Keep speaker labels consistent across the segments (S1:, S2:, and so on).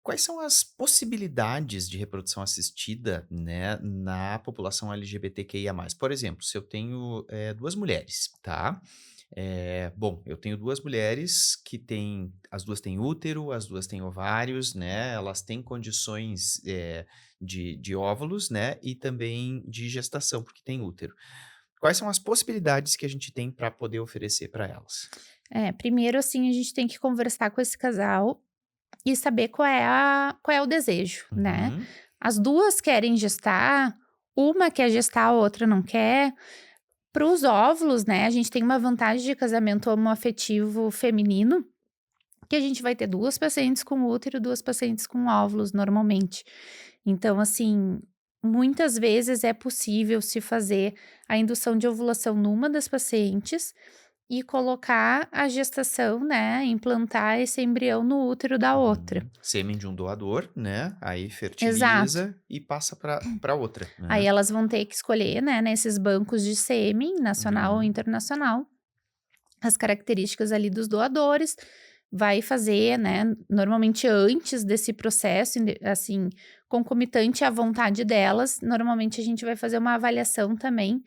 S1: Quais são as possibilidades de reprodução assistida, né, na população LGBTQIA+. Por exemplo, se eu tenho, 2 mulheres, tá. Bom, eu tenho 2 mulheres que têm as 2 têm útero, as 2 têm ovários, né, elas têm condições, de óvulos, né, e também de gestação, porque tem útero. Quais são as possibilidades que a gente tem para poder oferecer para elas?
S2: Primeiro, assim, a gente tem que conversar com esse casal e saber qual é o desejo, né.
S1: Uhum,
S2: As 2 querem gestar, uma quer gestar, a outra não quer. Para os óvulos, né, a gente tem uma vantagem de casamento homoafetivo feminino, que a gente vai ter 2 pacientes com útero, 2 pacientes com óvulos normalmente. Então, assim, muitas vezes é possível se fazer a indução de ovulação numa das pacientes e colocar a gestação, né, implantar esse embrião no útero da outra.
S1: uhum. Sêmen de um doador, né, aí
S2: Exato.
S1: fertiliza e passa para outra,
S2: Aí
S1: né.
S2: elas vão ter que escolher, né, nesses bancos de sêmen, nacional ou
S1: Uhum,
S2: internacional, as características ali dos doadores, vai fazer, né, normalmente antes desse processo, assim, concomitante à vontade delas, normalmente a gente vai fazer uma avaliação também,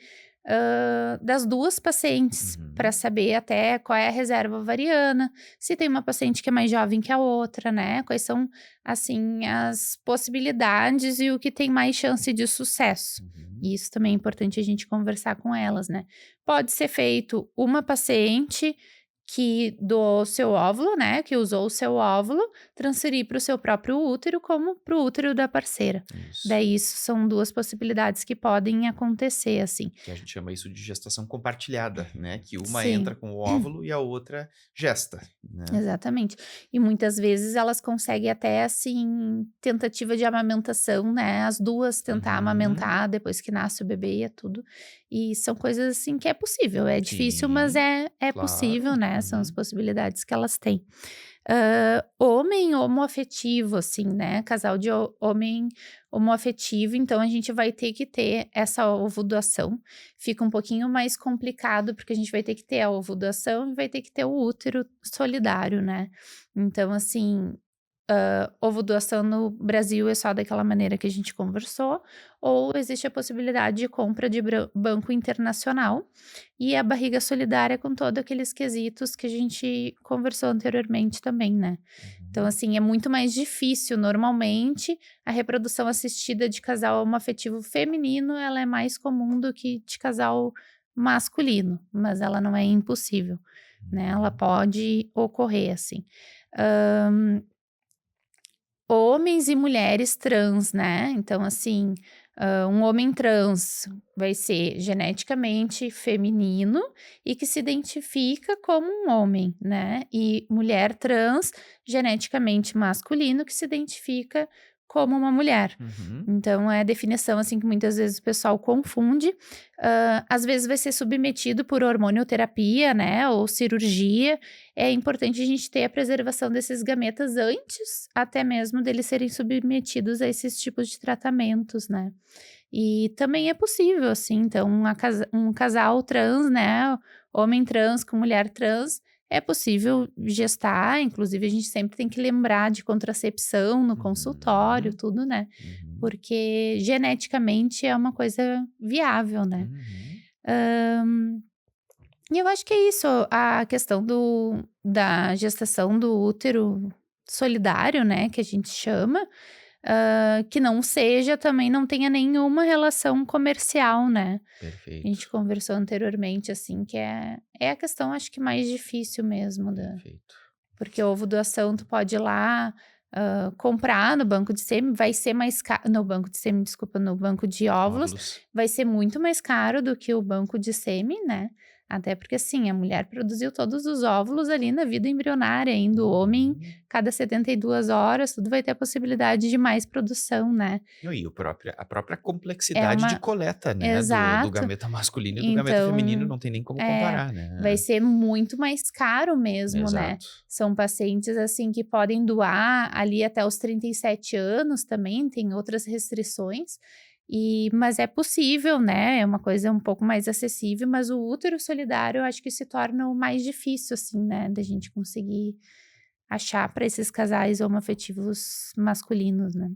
S2: das 2 pacientes, para
S1: uhum.
S2: saber até qual é a reserva ovariana, se tem uma paciente que é mais jovem que a outra, né, quais são, assim, as possibilidades e o que tem mais chance de sucesso.
S1: Uhum.
S2: E isso também é importante a gente conversar com elas, né. Pode ser feito uma paciente que doou seu óvulo, né, que usou o seu óvulo, transferir para o seu próprio útero, como para o útero da parceira.
S1: Isso,
S2: Daí isso são 2 possibilidades que podem acontecer, assim.
S1: que a gente chama isso de gestação compartilhada, né, que uma entra
S2: Sim.
S1: com o óvulo e a outra gesta, né.
S2: Exatamente. E muitas vezes elas conseguem até, assim, tentativa de amamentação, né, as 2 tentar
S1: Uhum.
S2: amamentar depois que nasce o bebê e é tudo. E são coisas, assim, que é possível, é difícil, mas
S1: Sim,
S2: é possível,
S1: claro.
S2: né, são as
S1: Uhum.
S2: possibilidades que elas têm. Homem homoafetivo, assim, né, casal de homem homoafetivo, então a gente vai ter que ter essa ovulação. Fica um pouquinho mais complicado, porque a gente vai ter que ter a ovulação e vai ter que ter o útero solidário, né. Então, assim, ovo-doação no Brasil é só daquela maneira que a gente conversou, ou existe a possibilidade de compra de banco internacional, e a barriga solidária com todos aqueles quesitos que a gente conversou anteriormente também, né. Então,
S1: Uhum.
S2: assim, é muito mais difícil, normalmente, a reprodução assistida de casal homoafetivo feminino, ela é mais comum do que de casal masculino, mas ela não é impossível, né, ela
S1: Uhum.
S2: pode ocorrer, assim. Hã Homens e mulheres trans, né, então assim, um homem trans vai ser geneticamente feminino e que se identifica como um homem, né, e mulher trans, geneticamente masculino, que se identifica como uma mulher.
S1: Uhum.
S2: Então é a definição, assim, que muitas vezes o pessoal confunde. Às vezes vai ser submetido por hormonioterapia, né, ou cirurgia. É importante a gente ter a preservação desses gametas antes, até mesmo deles serem submetidos a esses tipos de tratamentos, né. E também é possível, assim, então um casal trans, né, homem trans com mulher trans, é possível gestar, inclusive a gente sempre tem que lembrar de contracepção no consultório,
S1: Uhum.
S2: tudo, né,
S1: Uhum.
S2: porque geneticamente é uma coisa viável, né.
S1: Uhum.
S2: E eu acho que é isso, a questão da gestação do útero solidário, né, que a gente chama, que não seja também não tenha nenhuma relação comercial, né. A
S1: Perfeito,
S2: gente conversou anteriormente, assim, que é a questão acho que mais difícil mesmo da
S1: perfeito.
S2: porque ovo doação tu pode ir lá, comprar no banco de sêmen, vai ser mais no banco de sêmen, desculpa, no banco de óvulos,
S1: Óvulos.
S2: vai ser muito mais caro do que o banco de sêmen, né, até porque, assim, a mulher produziu todos os óvulos ali na vida embrionária, ainda o homem,
S1: Uhum.
S2: cada 72 horas, tudo vai ter a possibilidade de mais produção, né.
S1: Não, e o própria a própria
S2: É
S1: complexidade de
S2: uma
S1: coleta, né, do
S2: Exato.
S1: gameta masculino e do gameta feminino,
S2: Então,
S1: não tem nem como
S2: é,
S1: comparar,
S2: vai
S1: né.
S2: ser muito mais caro mesmo, né.
S1: Exato.
S2: São pacientes, assim, que podem doar ali até os 37 anos também, tem outras restrições, mas é possível, né, é uma coisa um pouco mais acessível, mas o útero solidário eu acho que se torna o mais difícil, assim, né, da gente conseguir achar para esses casais homoafetivos masculinos, né.